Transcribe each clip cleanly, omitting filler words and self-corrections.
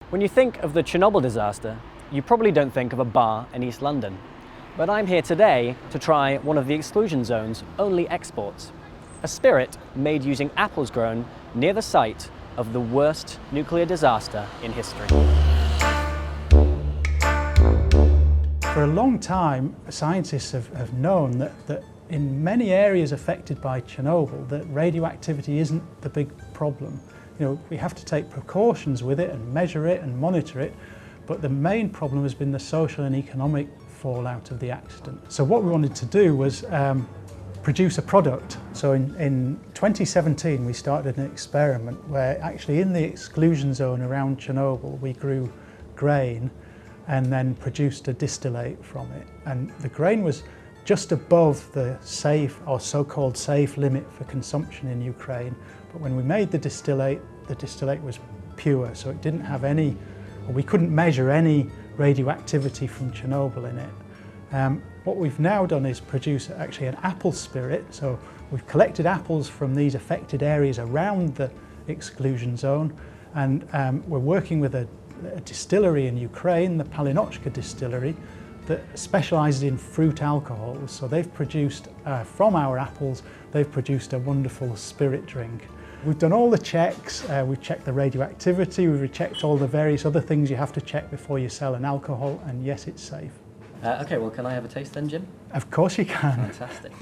When you think of the Chernobyl disaster, you probably don't think of a bar in East London. But I'm here today to try one of the exclusion zone's only exports, a spirit made using apples grown near the site of the worst nuclear disaster in history. For a long time, scientists have known that in many areas affected by Chernobyl, that radioactivity isn't the big problem. You know, we have to take precautions with it and measure it and monitor it, but the main problem has been the social and economic fallout of the accident. So what we wanted to do was produce a product. So in 2017 we started an experiment where actually in the exclusion zone around Chernobyl we grew grain and then produced a distillate from it. And the grain was just above the safe or so-called safe limit for consumption in Ukraine. But when we made the distillate was pure, so it didn't have any, or we couldn't measure any radioactivity from Chernobyl in it. What we've now done is produce actually an apple spirit. So we've collected apples from these affected areas around the exclusion zone, and we're working with a distillery in Ukraine, the Palinochka distillery, that specialises in fruit alcohols. So they've produced, from our apples, they've produced a wonderful spirit drink. We've done all the checks, we've checked the radioactivity, we've checked all the various other things you have to check before you sell an alcohol, and yes, it's safe. Okay, well, can I have a taste then, Jim? Of course you can. Fantastic.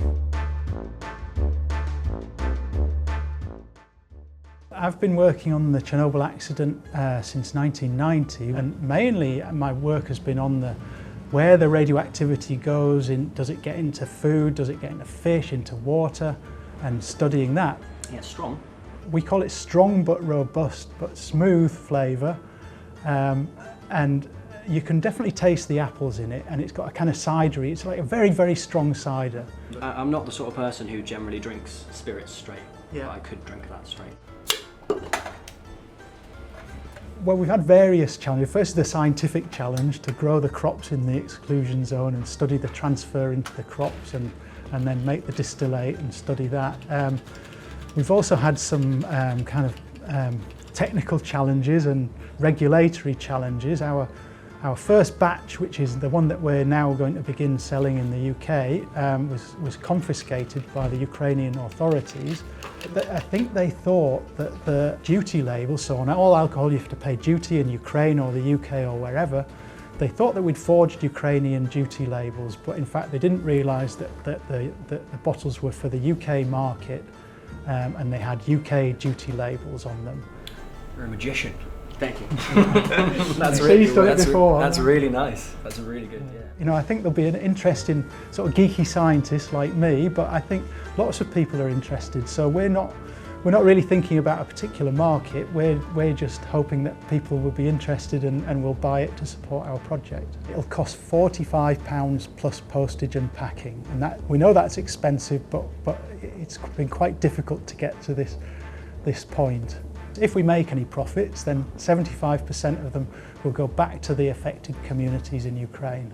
I've been working on the Chernobyl accident since 1990, and mainly my work has been on where the radioactivity goes, does it get into food, does it get into fish, into water, and studying that. Yeah, strong. We call it strong but robust but smooth flavour, and you can definitely taste the apples in it, and it's got a kind of cidery. It's like a very, very strong cider. I'm not the sort of person who generally drinks spirits straight, Yeah. but I could drink that straight. Well, we've had various challenges. First, the scientific challenge to grow the crops in the exclusion zone and study the transfer into the crops, and then make the distillate and study that. We've also had some kind of technical challenges and regulatory challenges. Our first batch, which is the one that we're now going to begin selling in the UK, was confiscated by the Ukrainian authorities. I think they thought that the duty label, so on all alcohol you have to pay duty in Ukraine or the UK or wherever, they thought that we'd forged Ukrainian duty labels, but in fact they didn't realise that the bottles were for the UK market, and they had UK duty labels on them. You're a magician. Thank you. That's really nice. That's really good, yeah. You know, I think there'll be an interesting sort of geeky scientists like me, but I think lots of people are interested. So we're not really thinking about a particular market. We're just hoping that people will be interested and will buy it to support our project. It'll cost £45 plus postage and packing, and that we know that's expensive, but it's been quite difficult to get to this point. If we make any profits, then 75% of them will go back to the affected communities in Ukraine.